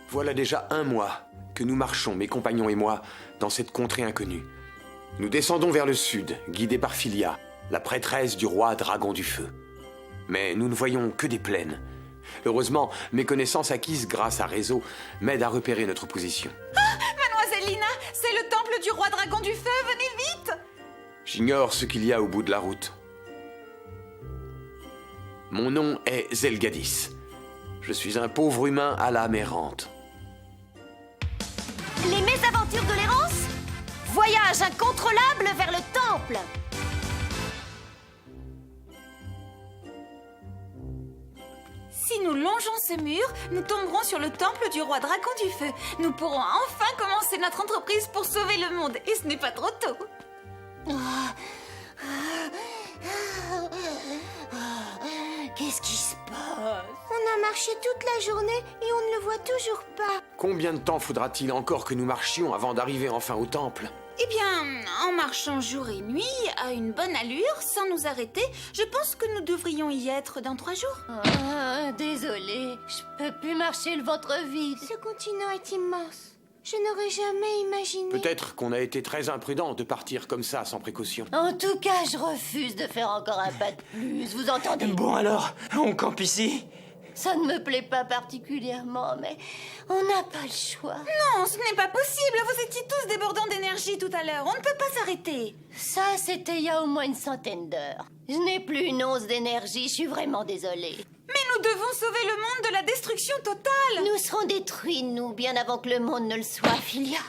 Voilà déjà 1 mois que nous marchons, mes compagnons et moi, dans cette contrée inconnue. Nous descendons vers le sud, guidés par Philia, la prêtresse du roi dragon du feu. Mais nous ne voyons que des plaines. Heureusement, mes connaissances acquises grâce à Réseau m'aident à repérer notre position. Ah, Mademoiselle Lina, c'est le temple du roi dragon du feu, venez vite! J'ignore ce qu'il y a au bout de la route. Mon nom est Zelgadis. Je suis un pauvre humain à l'âme errante. Les mésaventures de l'errance? Voyage incontrôlable vers le temple. Si nous longeons ce mur, nous tomberons sur le temple du roi dragon du feu. Nous pourrons enfin commencer notre entreprise pour sauver le monde. Et ce n'est pas trop tôt. Qu'est-ce qui se passe? On a marché toute la journée et on ne le voit toujours pas. Combien de temps faudra-t-il encore que nous marchions avant d'arriver enfin au temple? Eh bien, en marchant jour et nuit, à une bonne allure, sans nous arrêter, je pense que nous devrions y être dans 3 jours. Désolée, je peux plus marcher le ventre vide. Ce continent est immense. Je n'aurais jamais imaginé. Peut-être qu'on a été très imprudent de partir comme ça, sans précaution. En tout cas, je refuse de faire encore un pas de plus, vous entendez? Bon alors, on campe ici? Ça ne me plaît pas particulièrement, mais on n'a pas le choix. Non, ce n'est pas possible. Vous étiez tous débordants d'énergie tout à l'heure. On ne peut pas s'arrêter. Ça, c'était il y a au moins une centaine d'heures. Je n'ai plus une once d'énergie, je suis vraiment désolée. Mais nous devons sauver le monde de la destruction totale. Nous serons détruits, nous, bien avant que le monde ne le soit, Philia.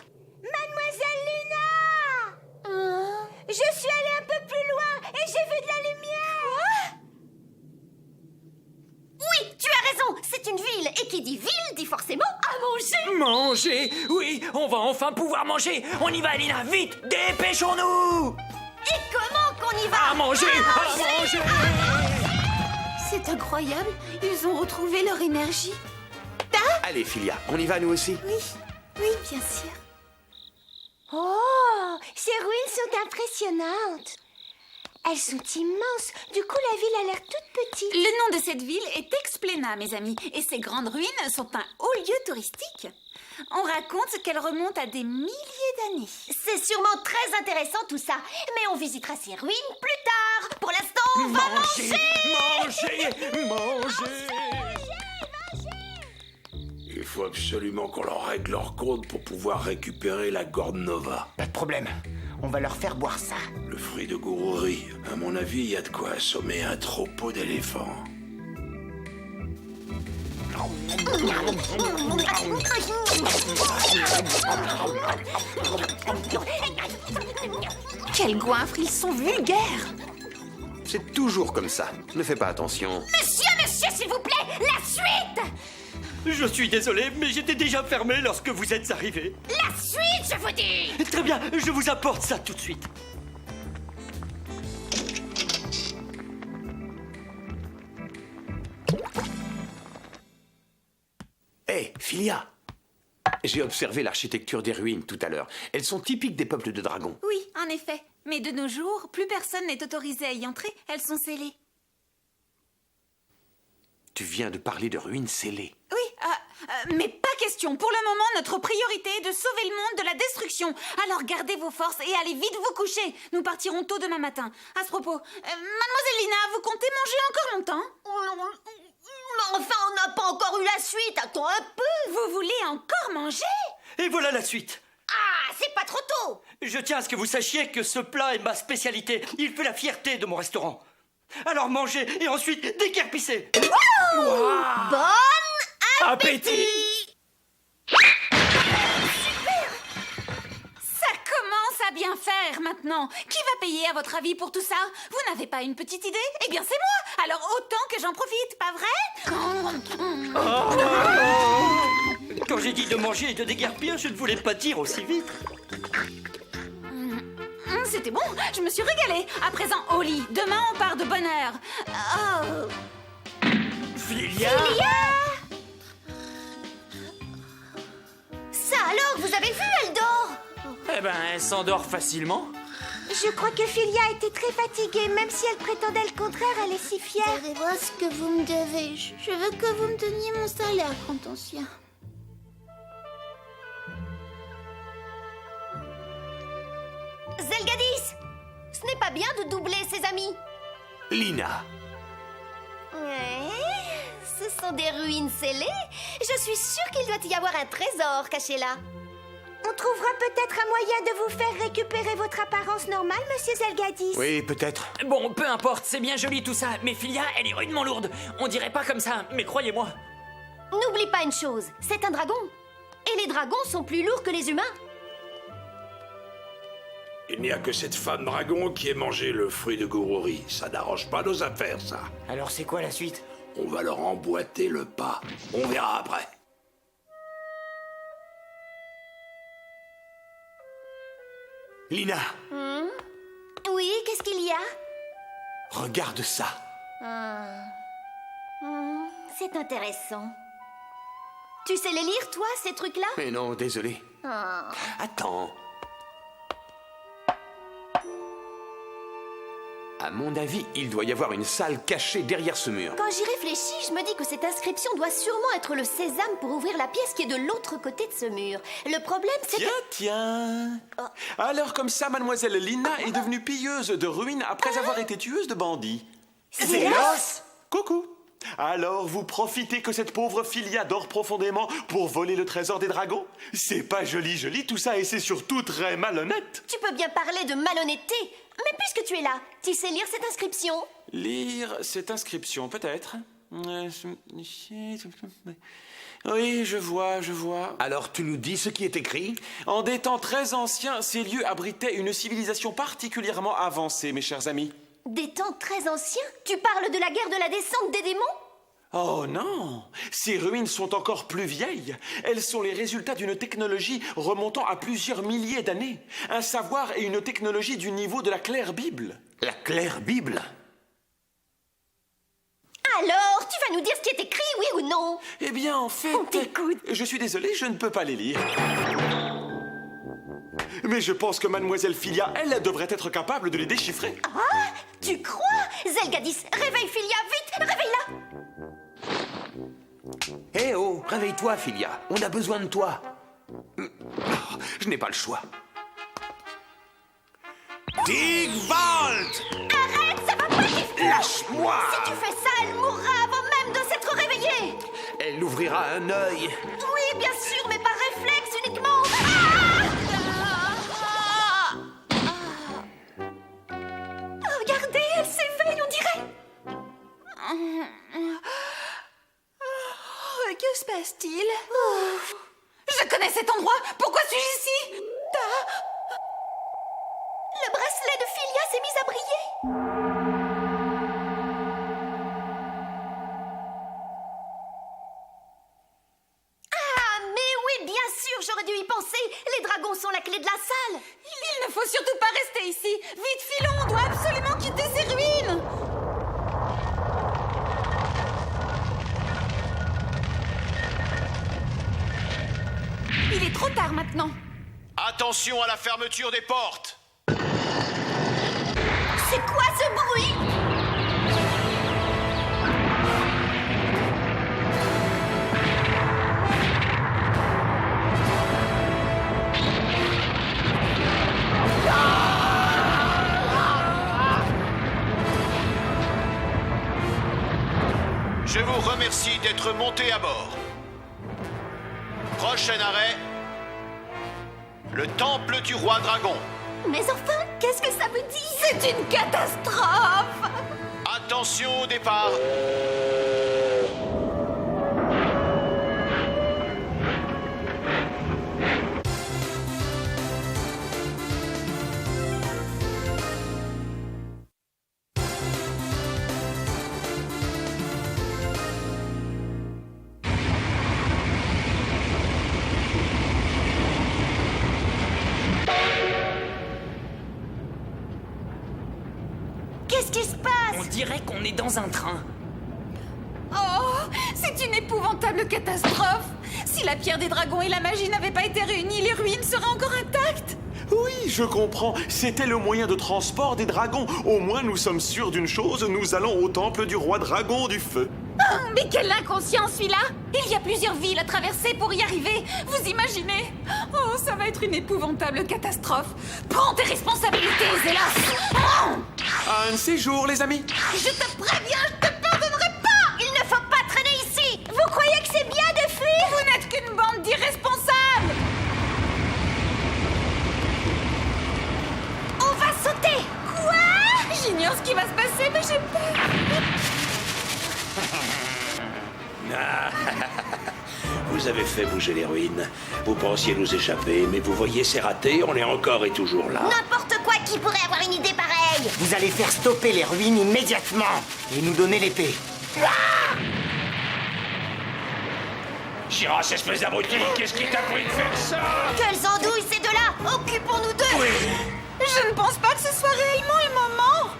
Mademoiselle Luna! Je suis allée un peu plus loin et j'ai vu de la lumière. Oui, tu as raison, c'est une ville. Et qui dit ville dit forcément à manger. Manger? Oui, on va enfin pouvoir manger. On y va, Lina, vite, dépêchons-nous. Et comment qu'on y va? À manger, à manger. C'est incroyable. Ils ont retrouvé leur énergie. Allez, Philia, on y va nous aussi? Oui, bien sûr. Oh, ces ruines sont impressionnantes. Elles sont immenses. Du coup, la ville a l'air toute petite. Le nom de cette ville est Explena, mes amis. Et ces grandes ruines sont un haut lieu touristique. On raconte qu'elles remontent à des milliers d'années. C'est sûrement très intéressant tout ça. Mais on visitera ces ruines plus tard. Pour l'instant, on va manger. Manger. Il faut absolument qu'on leur règle leur compte pour pouvoir récupérer la Gorne Nova. Pas de problème, on va leur faire boire ça. Le fruit de Gourouri. À mon avis, il y a de quoi assommer un troupeau d'éléphants. Quels goinfres, ils sont vulgaires. C'est toujours comme ça. Ne fais pas attention. Monsieur, s'il vous plaît, la suite. Je suis désolé, mais j'étais déjà fermé lorsque vous êtes arrivés. La suite, je vous dis. Très bien, je vous apporte ça tout de suite. Hé, Philia! J'ai observé l'architecture des ruines tout à l'heure. Elles sont typiques des peuples de dragons. Oui, en effet. Mais de nos jours, plus personne n'est autorisé à y entrer. Elles sont scellées. Tu viens de parler de ruines scellées. Oui, mais pas question. Pour le moment, notre priorité est de sauver le monde de la destruction. Alors gardez vos forces et allez vite vous coucher. Nous partirons tôt demain matin. À ce propos, Mademoiselle Lina, vous comptez manger encore longtemps? Enfin, on n'a pas encore eu la suite. Attends un peu. Vous voulez encore manger? Et voilà la suite. Ah, c'est pas trop tôt. Je tiens à ce que vous sachiez que ce plat est ma spécialité. Il fait la fierté de mon restaurant. Alors mangez et ensuite déguerpissez. Bon Appétit. Ça commence à bien faire maintenant. Qui va payer à votre avis pour tout ça? Vous n'avez pas une petite idée? Eh bien c'est moi. Alors autant que j'en profite, pas vrai? Quand j'ai dit de manger et de déguerpir, je ne voulais pas dire aussi vite. C'était bon, je me suis régalée. À présent, au lit. Demain, on part de bonne heure. Oh. Philia. Ça alors, vous avez vu, elle dort. Eh ben, elle s'endort facilement. Je crois que Philia était très fatiguée, même si elle prétendait le contraire, elle est si fière. Vous allez voir ce que vous me devez. Je veux que vous me donniez mon salaire, grand ancien. n'est pas bien de doubler ses amis. Lina, Ouais, ce sont des ruines scellées. Je suis sûre qu'il doit y avoir un trésor caché là. On trouvera peut-être un moyen de vous faire récupérer votre apparence normale, monsieur Zelgadis. oui, peut-être. Bon, peu importe, c'est bien joli tout ça, mais Philia, elle est rudement lourde. On dirait pas comme ça, mais croyez-moi. N'oublie pas une chose, c'est un dragon. Et les dragons sont plus lourds que les humains. Il n'y a que cette femme dragon qui ait mangé le fruit de Gourouri. Ça n'arrange pas nos affaires, ça. Alors c'est quoi la suite? On va leur emboîter le pas. On verra après. Lina, Oui, qu'est-ce qu'il y a? regarde ça. C'est intéressant. Tu sais les lire, toi, ces trucs-là? Mais non, désolé. Attends. À mon avis, il doit y avoir une salle cachée derrière ce mur. Quand j'y réfléchis, je me dis que cette inscription doit sûrement être le sésame pour ouvrir la pièce qui est de l'autre côté de ce mur. Le problème, c'est que... Tiens. Alors comme ça, mademoiselle Lina est devenue pilleuse de ruines après avoir été tueuse de bandits. Zélos! Coucou. Alors vous profitez que cette pauvre Philia dort profondément pour voler le trésor des dragons? C'est pas joli tout ça et c'est surtout très malhonnête. Tu peux bien parler de malhonnêteté, mais puisque tu es là, tu sais lire cette inscription? Lire cette inscription, peut-être. Oui, je vois. Alors tu nous dis ce qui est écrit? En des temps très anciens, ces lieux abritaient une civilisation particulièrement avancée, mes chers amis. Des temps très anciens? Tu parles de la guerre de la descente des démons? Oh non! Ces ruines sont encore plus vieilles. Elles sont les résultats d'une technologie remontant à plusieurs milliers d'années. Un savoir et une technologie du niveau de la Claire Bible. La Claire Bible? Alors, tu vas nous dire ce qui est écrit, oui ou non? Eh bien, en fait... On t'écoute. Je suis désolé, je ne peux pas les lire. Mais je pense que mademoiselle Philia, elle, devrait être capable de les déchiffrer. Ah, tu crois? Zelgadis, réveille Philia, vite, réveille-la! Eh oh, réveille-toi, Philia. On a besoin de toi. Je n'ai pas le choix. Digvolt! Arrête, ça va pas, Tifou! Lâche-moi! Si tu fais ça, elle mourra avant même de s'être réveillée! Elle ouvrira un œil. Oui, bien sûr, mais par réflexe uniquement! Regardez, elle s'éveille, on dirait! Que se passe-t-il? Je connais cet endroit. Pourquoi suis-je ici? Le bracelet de Philia s'est mis à briller! Ah, mais oui, bien sûr, j'aurais dû y penser! Les dragons sont la clé de la salle! Il ne faut surtout pas rester ici. Vite, filons, on doit absolument quitter ces ruines. Il est trop tard maintenant. Attention à la fermeture des portes! C'est quoi ce bruit? Je vous remercie d'être monté à bord. Prochain arrêt, le temple du roi dragon. Mais enfin, qu'est-ce que ça veut dire? C'est une catastrophe. Attention au départ. Qu'est-ce qui se passe? On dirait qu'on est dans un train. Oh, c'est une épouvantable catastrophe. Si la pierre des dragons et la magie n'avaient pas été réunies, les ruines seraient encore intactes. Oui, je comprends. C'était le moyen de transport des dragons. Au moins, nous sommes sûrs d'une chose, nous allons au temple du roi dragon du feu. Oh, mais quelle inconscience, celui-là! Il y a plusieurs villes à traverser pour y arriver. Vous imaginez? Oh, ça va être une épouvantable catastrophe. Prends tes responsabilités, Zélas! Un de ces jours, les amis. Je te préviens, je te pardonnerai pas! Il ne faut pas traîner ici. Vous croyez que c'est bien de fuir? Vous n'êtes qu'une bande d'irresponsables! On va sauter. Quoi? J'ignore ce qui va se passer, mais j'ai peur. Vous avez fait bouger les ruines. Vous pensiez nous échapper, mais vous voyez, c'est raté, on est encore et toujours là. N'importe quoi qui pourrait avoir une idée pareille. Vous allez faire stopper les ruines immédiatement et nous donner l'épée. Chiras, espèce d'abruti, qu'est-ce qui t'a pris de faire ça? Quelles andouilles ces deux-là! Occupons-nous d'eux! Je ne pense pas que ce soit réellement le moment.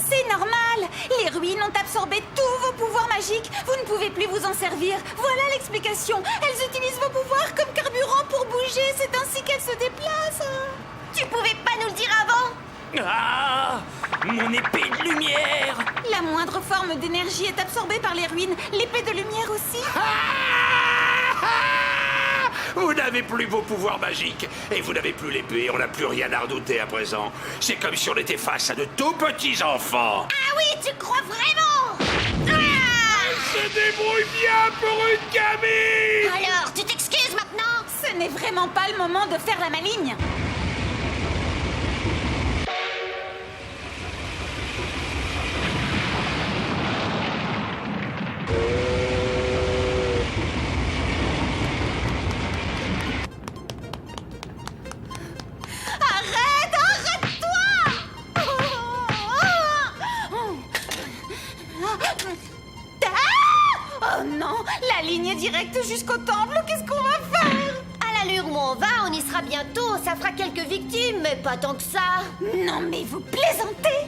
C'est normal. Les ruines ont absorbé tous vos pouvoirs magiques. Vous ne pouvez plus vous en servir. Voilà l'explication. Elles utilisent vos pouvoirs comme carburant pour bouger. C'est ainsi qu'elles se déplacent. Tu pouvais pas nous le dire avant? Ah! Mon épée de lumière! La moindre forme d'énergie est absorbée par les ruines. L'épée de lumière aussi. Vous n'avez plus vos pouvoirs magiques, et vous n'avez plus l'épée, on n'a plus rien à redouter à présent. C'est comme si on était face à de tout petits enfants. Ah oui, tu crois vraiment? Se débrouille bien pour une gamine! Alors, tu t'excuses maintenant? Ce n'est vraiment pas le moment de faire la maligne. Oh non, la ligne est directe jusqu'au temple, qu'est-ce qu'on va faire? À l'allure où on va, on y sera bientôt. Ça fera quelques victimes, mais pas tant que ça. Non mais vous plaisantez!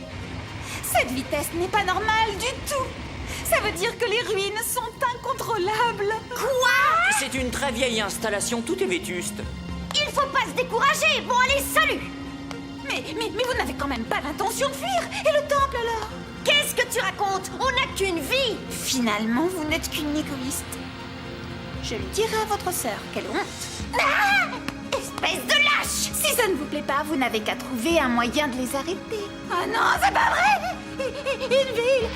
Cette vitesse n'est pas normale du tout. Ça veut dire que les ruines sont incontrôlables. Quoi? C'est une très vieille installation, tout est vétuste. Il faut pas se décourager. Bon, allez, salut! Mais vous n'avez quand même pas l'intention de fuir. Et le temple alors? Qu'est-ce que tu racontes? On n'a qu'une vie! Finalement, vous n'êtes qu'une égoïste. Je le dirai à votre sœur, quelle honte! Ah! Espèce de lâche! Si ça ne vous plaît pas, vous n'avez qu'à trouver un moyen de les arrêter. Ah non, c'est pas vrai! Une ville,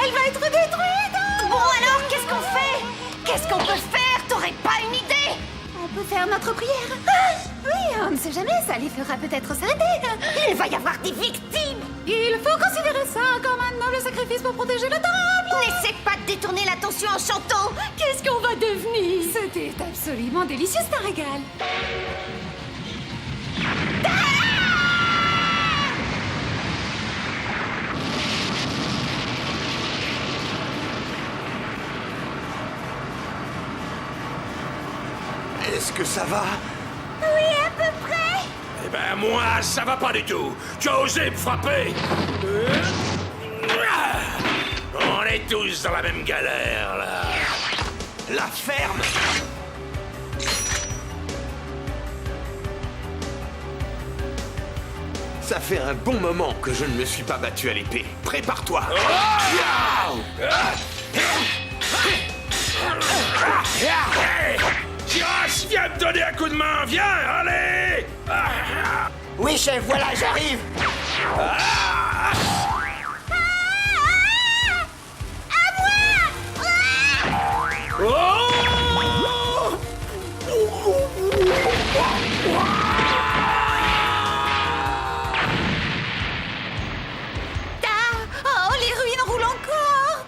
elle va être détruite! Bon alors, qu'est-ce qu'on fait? Qu'est-ce qu'on peut faire? T'aurais pas une idée? On peut faire notre prière. Ah, oui, on ne sait jamais, ça les fera peut-être s'arrêter. Il va y avoir des victimes! Il faut considérer ça comme un noble sacrifice pour protéger le temple. N'essaie pas de détourner l'attention en chantant! Qu'est-ce qu'on va devenir? C'était absolument délicieux, c'est un régal. Est-ce que ça va? Oui, à peu près! Eh ben moi, ça va pas du tout. Tu as osé me frapper. On est tous dans la même galère, là. La ferme! Ça fait un bon moment que je ne me suis pas battu à l'épée. Prépare-toi! Chiras, viens me donner un coup de main, viens, allez! Oui, chef, voilà, j'arrive. Oh, les ruines roulent encore.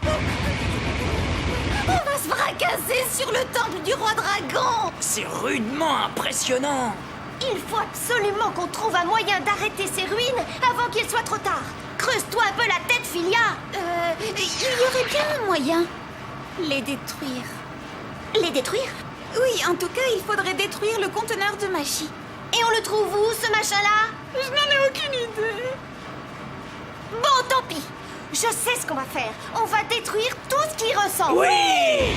On va se fracasser sur le temple du roi dragon. C'est rudement impressionnant. Il faut absolument qu'on trouve un moyen d'arrêter ces ruines avant qu'il soit trop tard. Creuse-toi un peu la tête, Filia. Il y aurait bien un moyen. Les détruire. Les détruire? Oui, en tout cas, il faudrait détruire le conteneur de magie. Et on le trouve où, ce machin-là? Je n'en ai aucune idée. Bon, tant pis. Je sais ce qu'on va faire. On va détruire tout ce qui ressemble. Oui!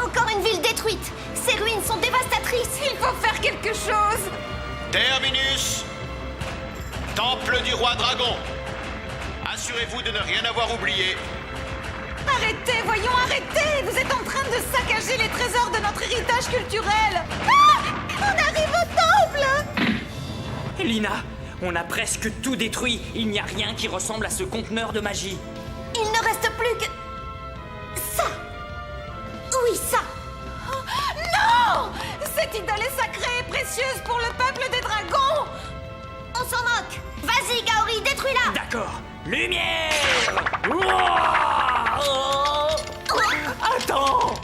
Encore une ville détruite. Ces ruines sont dévastatrices. Il faut faire quelque chose. Terminus. Temple du roi dragon. Assurez-vous de ne rien avoir oublié. Arrêtez, voyons, arrêtez. Vous êtes en train de saccager les trésors de notre héritage culturel. Ah! On arrive au temple. Lina, on a presque tout détruit. Il n'y a rien qui ressemble à ce conteneur de magie. Il ne reste plus que... ça. Oui, ça. Non! Cette idole est sacrée et précieuse pour le peuple des dragons. On s'en moque. Vas-y, Gaori, détruis-la. D'accord. Lumière! Ouah! Oh! Attends!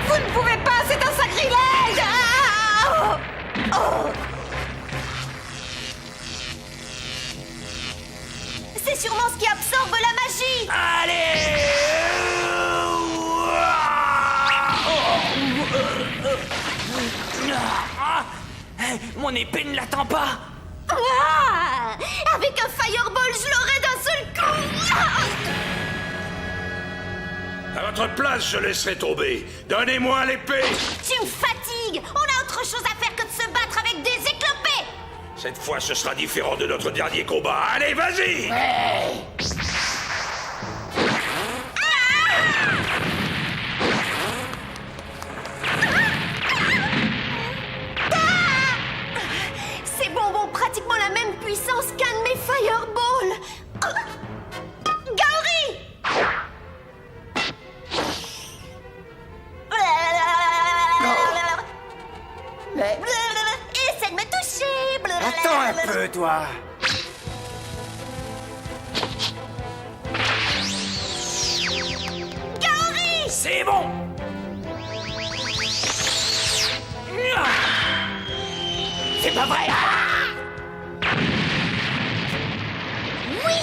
Vous ne pouvez pas, c'est un sacrilège. C'est sûrement ce qui absorbe la magie. Allez! Mon épée ne l'attend pas! Ah! Avec un fireball, je l'aurais d'un seul coup. À votre place, je laisserai tomber. Donnez-moi l'épée. Tu me fatigues. On a autre chose à faire que de se battre avec des éclopés. Cette fois, ce sera différent de notre dernier combat. Allez, vas-y. Ces bonbons ont pratiquement la même puissance qu'un de mes fireballs. Gaori! Essaie de me toucher. Attends un peu, toi. Gaori! C'est bon! C'est pas vrai! Oui!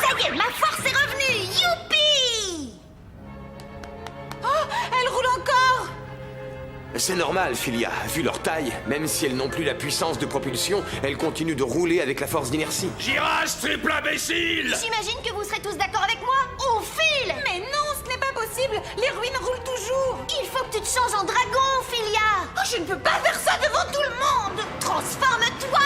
Ça y est, ma force est revenue! Youpi! Oh, elle roule encore. C'est normal, Philia. Vu leur taille, même si elles n'ont plus la puissance de propulsion, elles continuent de rouler avec la force d'inertie. Giras, triple imbécile. J'imagine que vous serez tous d'accord avec moi. On file! Mais non, ce n'est pas possible. Les ruines roulent toujours. Il faut que tu te changes en dragon, Philia! Oh, je ne peux pas faire ça devant tout le monde. Transforme-toi!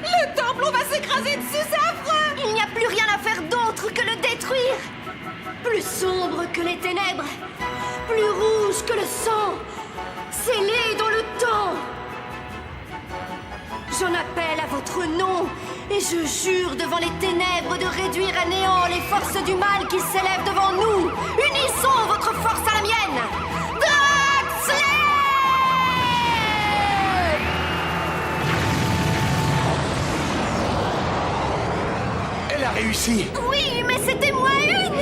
Le temple, on va s'écraser dessus, c'est affreux. Il n'y a plus rien à faire d'autre que le détruire! Plus sombre que les ténèbres, plus rouge que le sang, scellé dans le temps! J'en appelle à votre nom, et je jure devant les ténèbres de réduire à néant les forces du mal qui s'élèvent devant nous! Unissons votre force à la mienne! Draxler! Elle a réussi. Oui, mais c'était moi une!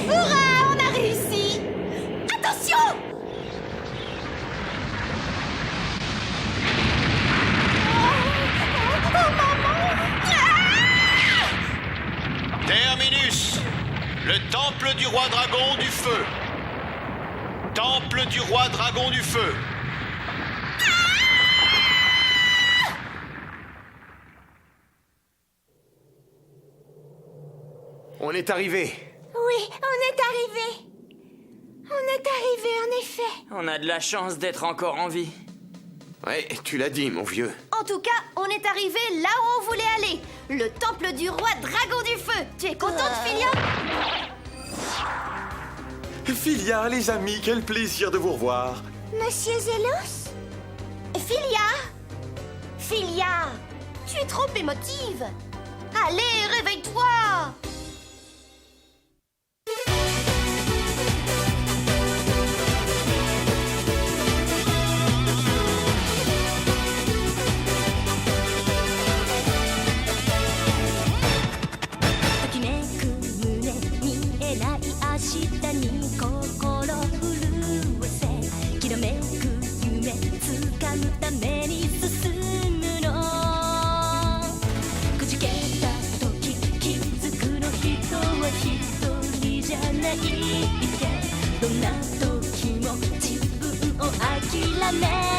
Hurrah, on a réussi. Attention! Terminus. Le temple du roi dragon du feu. Temple du roi dragon du feu. On est arrivé. Oui, on est arrivé. On est arrivé, en effet. On a de la chance d'être encore en vie. Ouais, tu l'as dit, mon vieux. En tout cas, on est arrivé là où on voulait aller. Le temple du roi dragon du feu. Tu es contente, Philia? Philia, les amis, quel plaisir de vous revoir. Monsieur Zélos? Philia? Philia, tu es trop émotive. Allez, réveille-toi! いてどんな時も自分を諦め